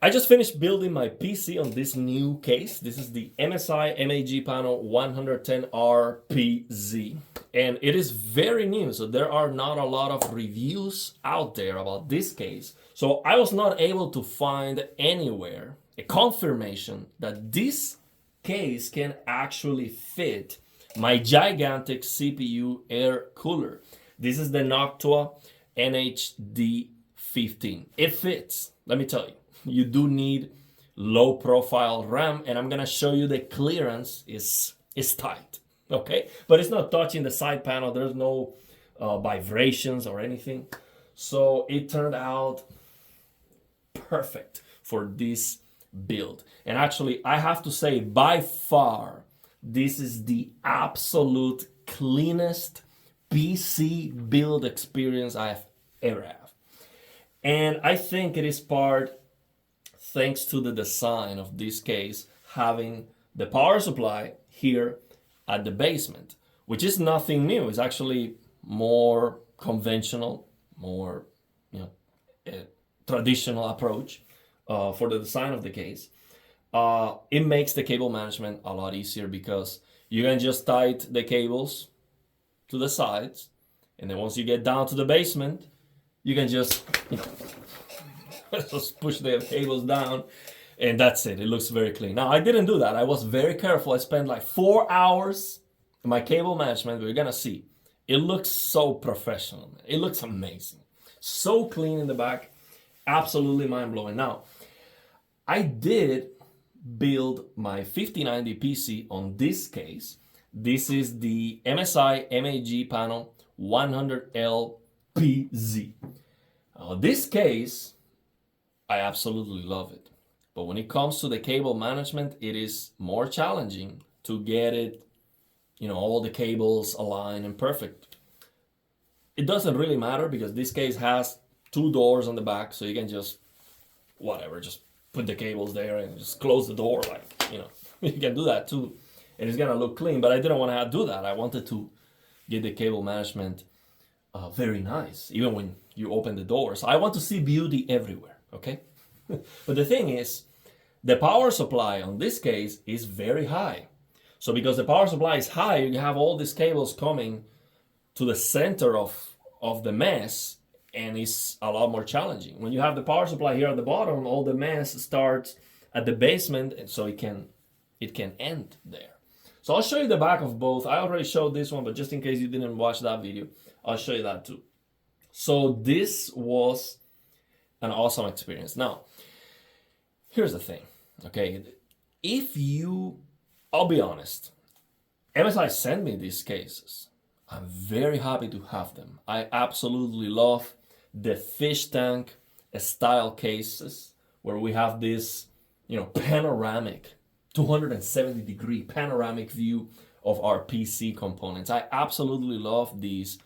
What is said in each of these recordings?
I just finished building my PC on this new case. This is the MSI MAG Pano 110RPZ, and it is very new, so there are not a lot of reviews out there about this case. So I was not able to find anywhere a confirmation that this case can actually fit my gigantic CPU air cooler. This is the Noctua NHD15. It fits, let me tell you. You do need low profile RAM, and I'm gonna show you the clearance is tight, okay? But it's not touching the side panel. There's no vibrations or anything. So it turned out perfect for this build. And actually, I have to say, by far, this is the absolute cleanest PC build experience I've ever had. And I think it is part thanks to the design of this case, having the power supply here at the basement, which is nothing new. It's actually more conventional, more traditional approach for the design of the case. It makes the cable management a lot easier because you can just tie the cables to the sides, and then once you get down to the basement, you can just just push the cables down, and that's it. It looks very clean. Now, I didn't do that. I was very careful. I spent like 4 hours in my cable management. We're gonna see. It looks so professional. It looks amazing. So clean in the back. Absolutely mind-blowing. Now, I did build my 5090 PC on this case. This is the MSI MAG Pano 100LPZ. This case, I absolutely love it. But when it comes to the cable management, it is more challenging to get it, all the cables aligned and perfect. It doesn't really matter because this case has 2 doors on the back, so you can just put the cables there and just close the door, you can do that too. And it's gonna look clean, but I didn't want to do that. I wanted to get the cable management very nice, even when you open the doors. I want to see beauty everywhere. Okay? But the thing is, the power supply on this case is very high. So because the power supply is high, you have all these cables coming to the center of the mess, and it's a lot more challenging. When you have the power supply here at the bottom, all the mess starts at the basement, and so it can end there. So I'll show you the back of both. I already showed this one, but just in case you didn't watch that video, I'll show you that too. So this was an awesome experience. Now, here's the thing, okay? I'll be honest, MSI sent me these cases. I'm very happy to have them. I absolutely love the fish tank style cases where we have this, panoramic, 270-degree panoramic view of our PC components. I absolutely love these.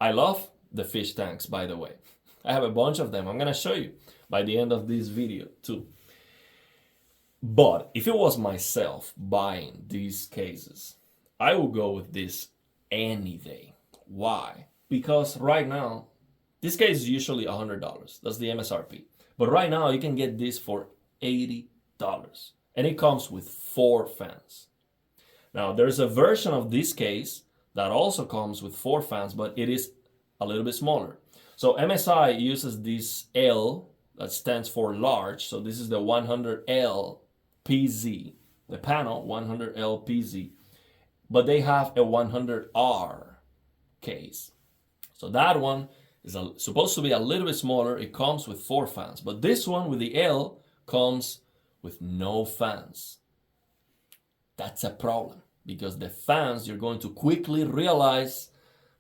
I love the fish tanks, by the way. I have a bunch of them. I'm gonna show you by the end of this video too. But if it was myself buying these cases, I would go with this any day. Why? Because right now, this case is usually $100. That's the MSRP. But right now, you can get this for $80. And it comes with 4 fans. Now, there's a version of this case that also comes with 4 fans, but it is a little bit smaller. So MSI uses this L that stands for large. So this is the 100LPZ, the Pano 100LPZ. But they have a 100R case. So that one is supposed to be a little bit smaller. It comes with 4 fans. But this one with the L comes with no fans. That's a problem because the fans, you're going to quickly realize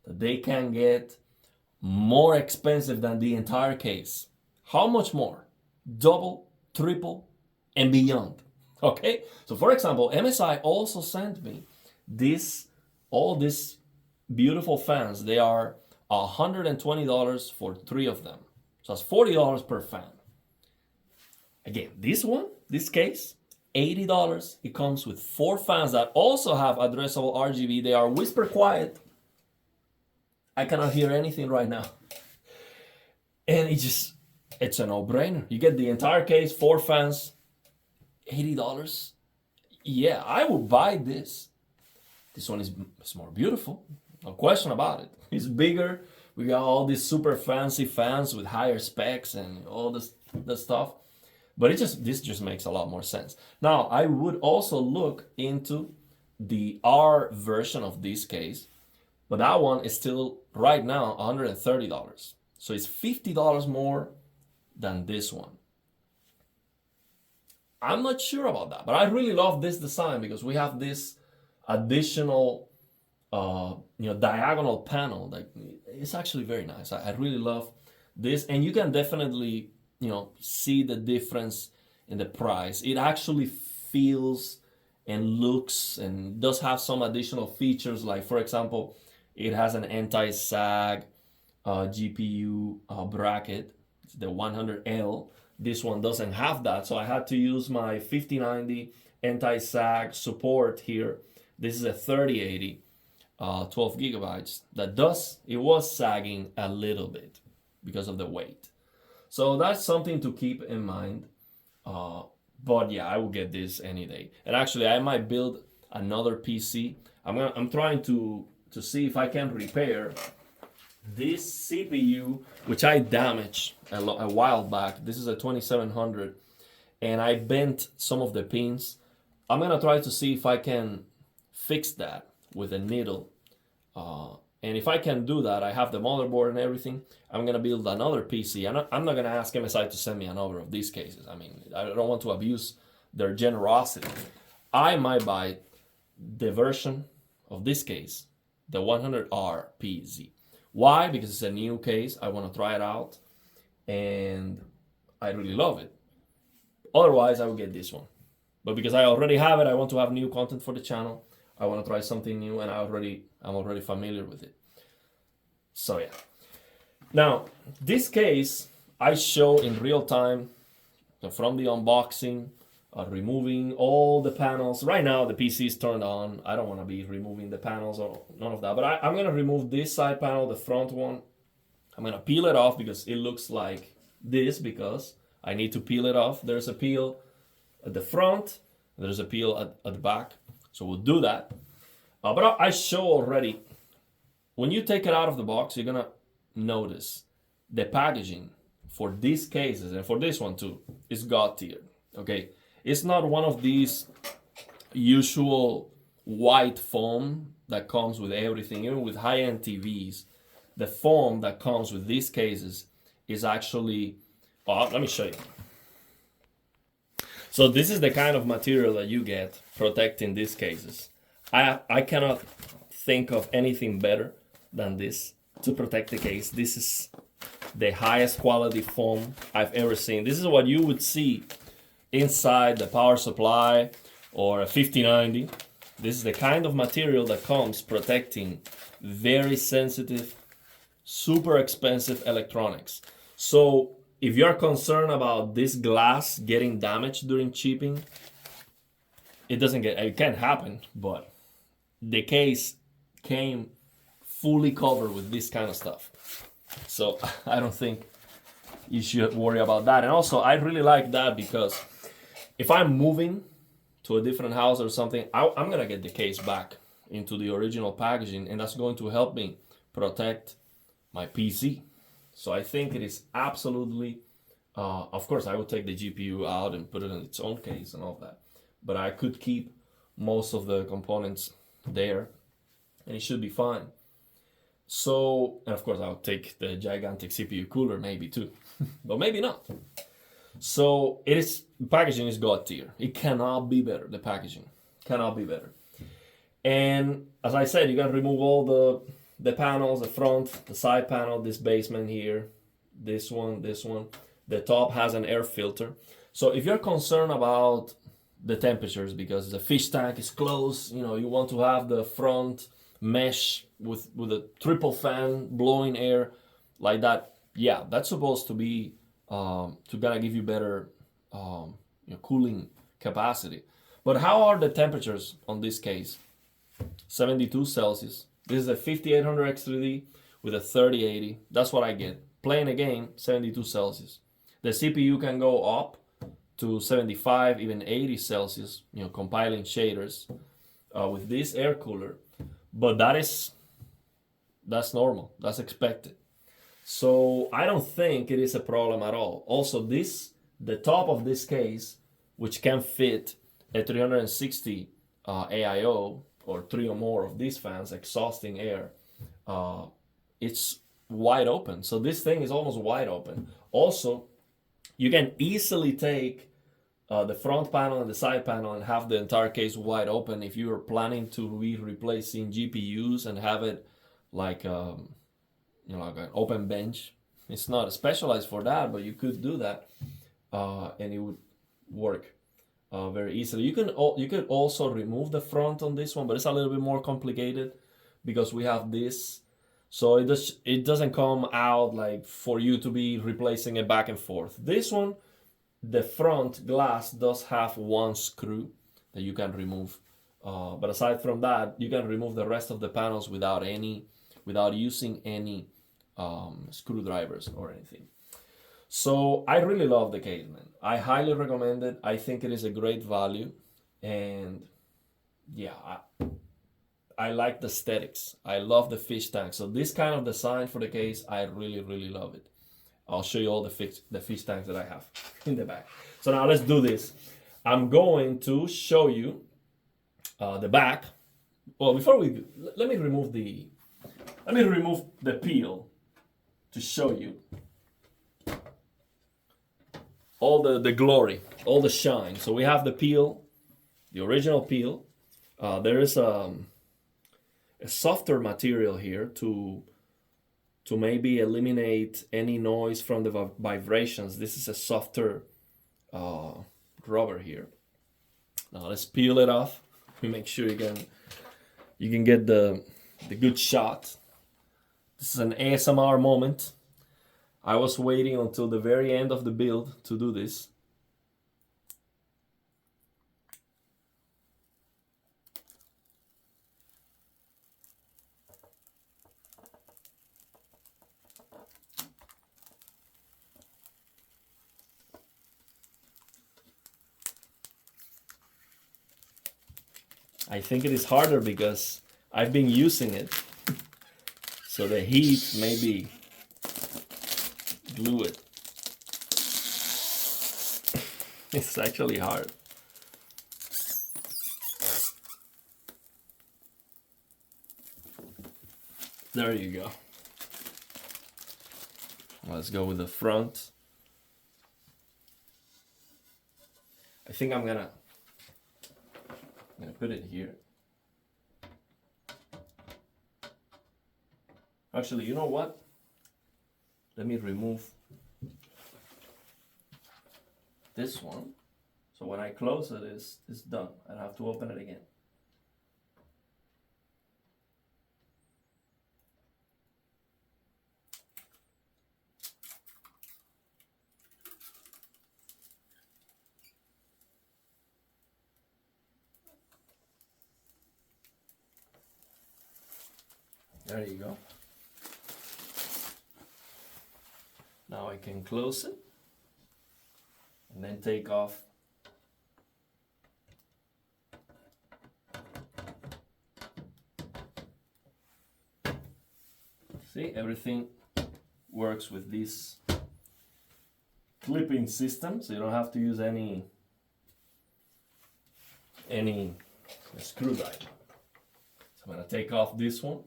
that they can get more expensive than the entire case. How much more? Double, triple, and beyond. Okay? So for example, MSI also sent me all these beautiful fans. They are $120 for 3 of them. So that's $40 per fan. Again, this case, $80. It comes with 4 fans that also have addressable RGB. They are whisper quiet. I cannot hear anything right now. And it's a no-brainer. You get the entire case, 4 fans, $80. Yeah, I would buy this. This one is more beautiful, no question about it. It's bigger. We got all these super fancy fans with higher specs and all this stuff. But this just makes a lot more sense. Now, I would also look into the R version of this case, but that one is still right now $130. So it's $50 more than this one. I'm not sure about that, but I really love this design because we have this additional diagonal panel that it's actually very nice. I really love this, and you can definitely see the difference in the price. It actually feels and looks and does have some additional features, like for example, it has an anti-sag GPU bracket, it's the 100L. This one doesn't have that, so I had to use my 5090 anti-sag support here. This is a 3080 12 gigabytes it was sagging a little bit because of the weight. So that's something to keep in mind. But yeah, I will get this any day. And actually, I might build another PC. I'm trying to see if I can repair this CPU, which I damaged a while back. This is a 2700, and I bent some of the pins. I'm gonna try to see if I can fix that with a needle. And if I can do that, I have the motherboard and everything. I'm gonna build another PC. I'm not gonna ask MSI to send me another of these cases. I mean, I don't want to abuse their generosity. I might buy the version of this case, the 100R PZ. Why? Because it's a new case. I want to try it out, and I really love it. Otherwise, I will get this one. But because I already have it, I want to have new content for the channel. I want to try something new, and I'm already familiar with it. So yeah. Now, this case I show in real time from the unboxing, removing all the panels. Right now the PC is turned on. I don't want to be removing the panels or none of that. But I'm going to remove this side panel, the front one. I'm going to peel it off because it looks like this, because I need to peel it off. There's a peel at the front. There's a peel at the back. So we'll do that. But I show already, when you take it out of the box, you're going to notice the packaging for these cases, and for this one too, is God tier. Okay, it's not one of these usual white foam that comes with everything. Even with high-end TVs, the foam that comes with these cases is actually, let me show you. So this is the kind of material that you get protecting these cases. I cannot think of anything better than this to protect the case. This is the highest quality foam I've ever seen. This is what you would see inside the power supply or a 5090. This is the kind of material that comes protecting very sensitive, super expensive electronics. So if you're concerned about this glass getting damaged during shipping, it can happen, but the case came fully covered with this kind of stuff. So I don't think you should worry about that. And also, I really like that because if I'm moving to a different house or something, I'm gonna get the case back into the original packaging, and that's going to help me protect my PC. So I think it is absolutely, of course I would take the GPU out and put it in its own case and all that, but I could keep most of the components there and it should be fine. So, and of course I'll take the gigantic CPU cooler maybe too, but maybe not. So packaging is God tier. It cannot be better. The packaging cannot be better. And as I said, you can remove all the panels, the front, the side panel, this basement here, this one. The top has an air filter. So if you're concerned about the temperatures because the fish tank is closed, you want to have the front mesh with a triple fan blowing air like that. Yeah, that's supposed to be to gonna give you better cooling capacity. But how are the temperatures on this case? 72 Celsius. This is a 5800 X3D with a 3080. That's what I get. Playing a game, 72 Celsius. The CPU can go up to 75, even 80 Celsius, compiling shaders with this air cooler. But that's normal, that's expected. So I don't think it is a problem at all. Also, the top of this case, which can fit a 360 AIO or 3 or more of these fans exhausting air, it's wide open. So this thing is almost wide open. Also, you can easily take the front panel and the side panel and have the entire case wide open if you are planning to be replacing GPUs and have it like like an open bench. It's not specialized for that, but you could do that, and it would work very easily. You could also remove the front on this one, but it's a little bit more complicated because we have this. So it doesn't come out like for you to be replacing it back and forth. This one, the front glass does have one screw that you can remove. But aside from that, you can remove the rest of the panels without using any screwdrivers or anything. So I really love the case, man. I highly recommend it. I think it is a great value. And yeah, I like the aesthetics. I love the fish tank. So this kind of design for the case, I really, really love it. I'll show you all the fish tanks that I have in the back. So now let's do this. I'm going to show you the back. Well, before we do, let me remove the peel to show you all the glory, all the shine. So we have the peel, the original peel. There is a softer material here to maybe eliminate any noise from the vibrations. This is a softer rubber here. Now let's peel it off. Make sure you can get the good shot. This is an ASMR moment. I was waiting until the very end of the build to do this. I think it is harder because I've been using it. So the heat maybe glue it. It's actually hard. There you go. Let's go with the front. I think I'm gonna put it here. Actually, you know what? Let me remove this one. So when I close it, it's done. I have to open it again. There you go. Now I can close it and then take off see, everything works with this clipping system, so you don't have to use any screwdriver. So I'm gonna take off this one.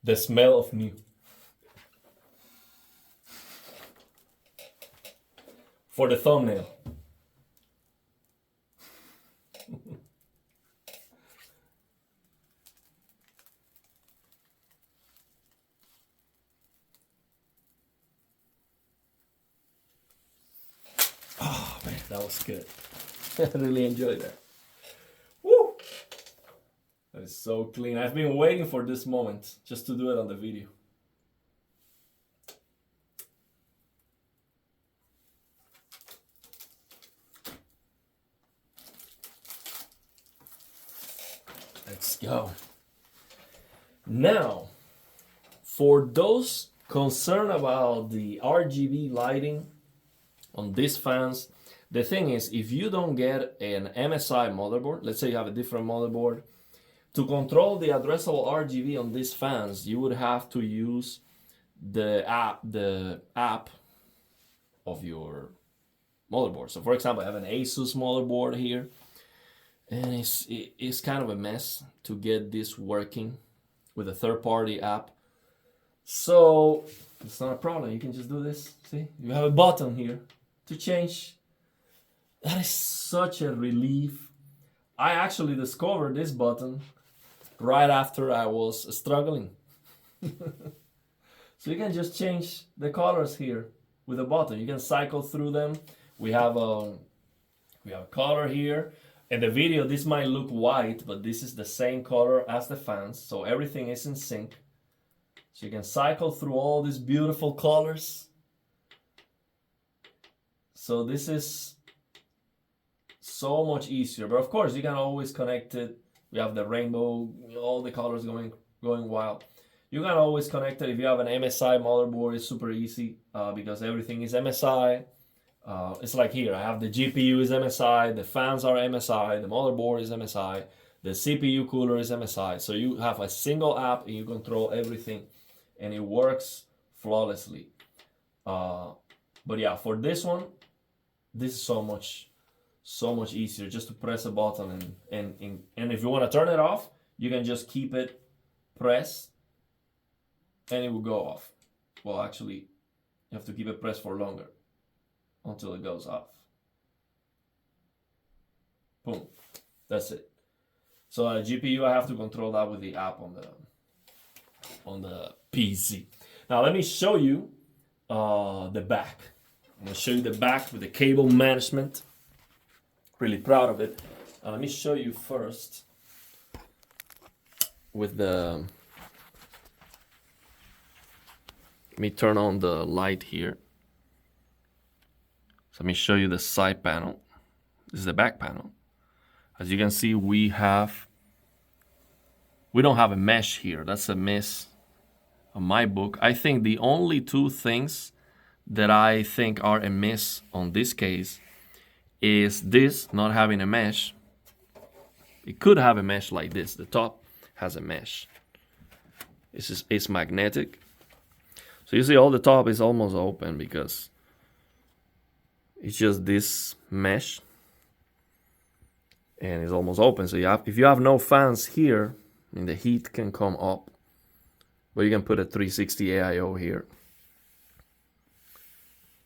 The smell of new. For the thumbnail. Oh man, that was good. I really enjoyed that. Woo! That is so clean. I've been waiting for this moment just to do it on the video. Let's go. Now, For those concerned about the RGB lighting on these fans, the thing is, if you don't get an MSI motherboard, let's say you have a different motherboard, to control the addressable RGB on these fans, you would have to use the app of your motherboard. So for example, I have an Asus motherboard here, and it's kind of a mess to get this working with a third-party app. So it's not a problem. You can just do this. See, you have a button here to change. That is such a relief. I actually discovered this button right after I was struggling. So you can just change the colors here with a button. You can cycle through them. We have a color here. In the video, this might look white, but this is the same color as the fans, so everything is in sync. So you can cycle through all these beautiful colors. So this is so much easier, but of course you can always connect it. We have the rainbow, all the colors going wild. You can always connect it. If you have an MSI motherboard, it's super easy because everything is MSI. It's like here, I have the GPU is MSI, the fans are MSI, the motherboard is MSI, the CPU cooler is MSI. So you have a single app and you control everything, and it works flawlessly. But yeah, for this one, this is so much easier just to press a button, and if you want to turn it off, you can just keep it pressed and it will go off. Well, actually, you have to keep it pressed for longer until it goes off. Boom. That's it. So GPU, I have to control that with the app on the PC. Now let me show you the back. I'm gonna show you the back with the cable management. Really proud of it. Let me show you first with the. Let me turn on the light here. So let me show you the side panel. This is the back panel. As you can see, we don't have a mesh here. That's a miss on my book. I think the only two things that I think are a miss on this case is this not having a mesh. It could have a mesh like this. The top has a mesh. It's magnetic. So you see all the top is almost open because it's just this mesh and it's almost open. So if you have no fans here, I mean, the heat can come up, but you can put a 360 AIO here.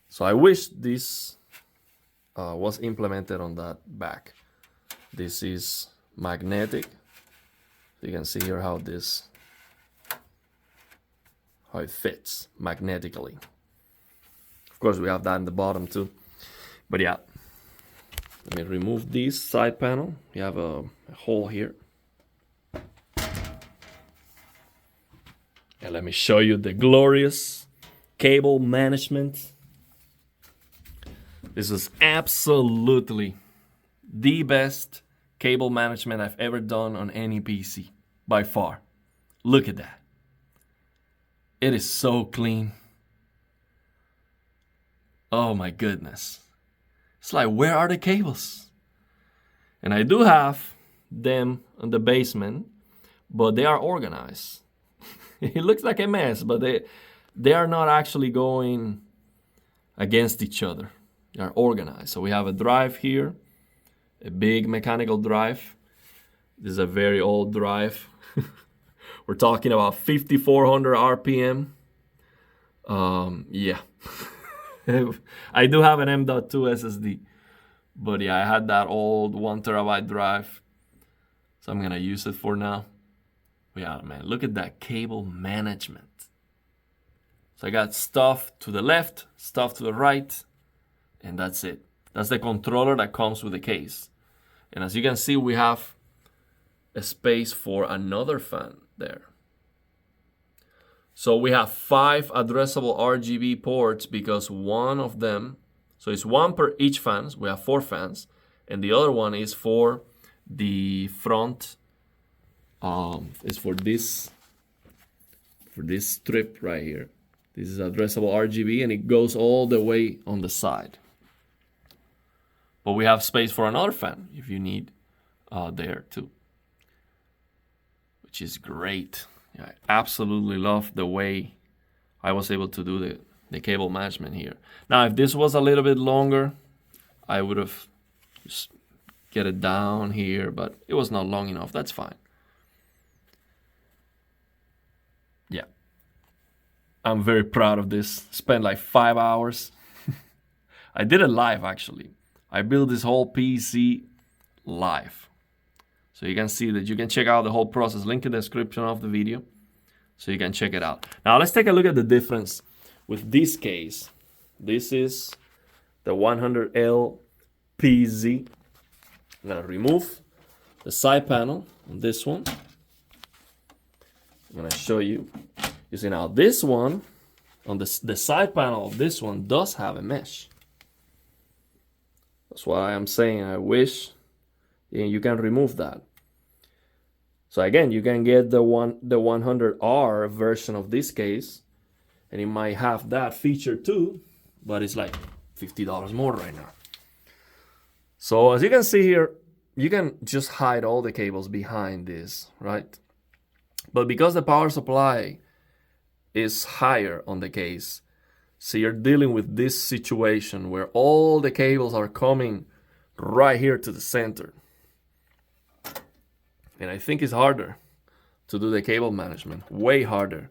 So I wish this was implemented on that back. This is magnetic. So you can see here how it fits magnetically. Of course, we have that in the bottom too. But yeah, let me remove this side panel. You have a hole here. And let me show you the glorious cable management. This is absolutely the best cable management I've ever done on any PC, by far. Look at that. It is so clean. Oh my goodness. It's like, where are the cables? And I do have them in the basement, but they are organized. It looks like a mess, but they are not actually going against each other. They are organized. So we have a drive here, a big mechanical drive. This is a very old drive. We're talking about 5,400 RPM. Yeah. I do have an M.2 SSD. But yeah, I had that old 1 terabyte drive. So I'm going to use it for now. But yeah, man, look at that cable management. So I got stuff to the left, stuff to the right, and that's it. That's the controller that comes with the case. And as you can see, we have a space for another fan there. So we have 5 addressable RGB ports because one of them, so it's one per each fans. We have 4 fans, and the other one is for the front. It's for this for this strip right here. This is addressable RGB and it goes all the way on the side. But we have space for another fan if you need there too, which is great. Yeah, I absolutely love the way I was able to do the cable management here. Now, if this was a little bit longer, I would have just get it down here, but it was not long enough. That's fine. Yeah. I'm very proud of this. Spent like 5 hours. I did it live, actually. I built this whole PC live. So you can see that you can check out the whole process. Link in the description of the video. So you can check it out. Now let's take a look at the difference with this case. This is the 100L PZ. I'm gonna remove the side panel on this one. I'm gonna show you. You see now this one, on the side panel of this one does have a mesh. That's why I'm saying I wish you can remove that. So again, you can get the 100R version of this case, and it might have that feature too, but it's like $50 more right now. So as you can see here, you can just hide all the cables behind this, right? But because the power supply is higher on the case, so you're dealing with this situation where all the cables are coming right here to the center. And I think it's harder to do the cable management, way harder.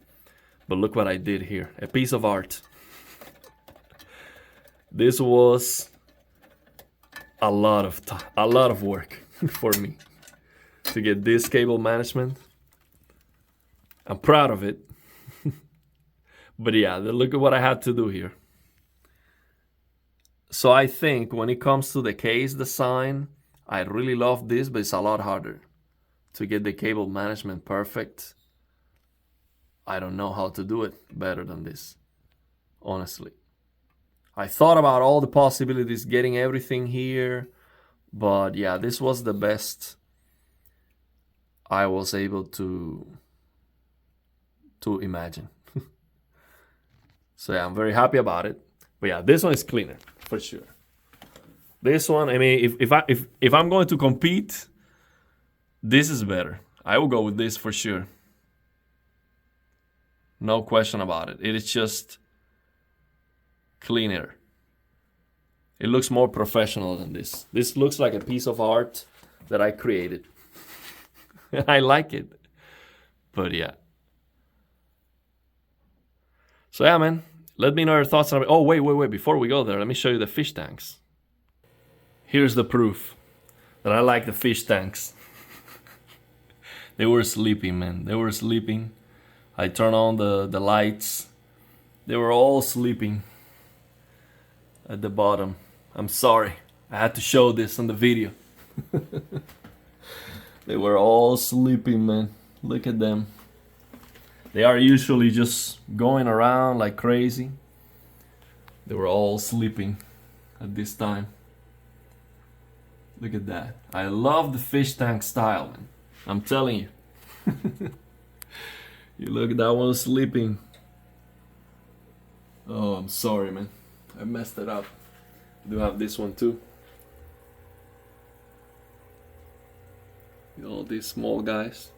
But look what I did here, a piece of art. This was a lot of work for me to get this cable management. I'm proud of it. But yeah, look at what I had to do here. So I think when it comes to the case design, I really love this, but it's a lot harder to get the cable management perfect. I don't know how to do it better than this, honestly. I thought about all the possibilities, getting everything here, but yeah, this was the best I was able to imagine. So yeah, I'm very happy about it. But yeah, this one is cleaner for sure. This one, I mean, if I'm going to compete, this is better. I will go with this for sure. No question about it. It is just cleaner. It looks more professional than this. This looks like a piece of art that I created. I like it. But yeah. So yeah, man. Let me know your thoughts on it. Oh, wait. Before we go there, let me show you the fish tanks. Here's the proof that I like the fish tanks. They were sleeping, man. They were sleeping. I turned on the lights. They were all sleeping at the bottom. I'm sorry. I had to show this on the video. They were all sleeping, man. Look at them. They are usually just going around like crazy. They were all sleeping at this time. Look at that. I love the fish tank style, man. I'm telling you. You look at that one sleeping. Oh, I'm sorry, man. I messed it up. I do have this one too. All these small guys.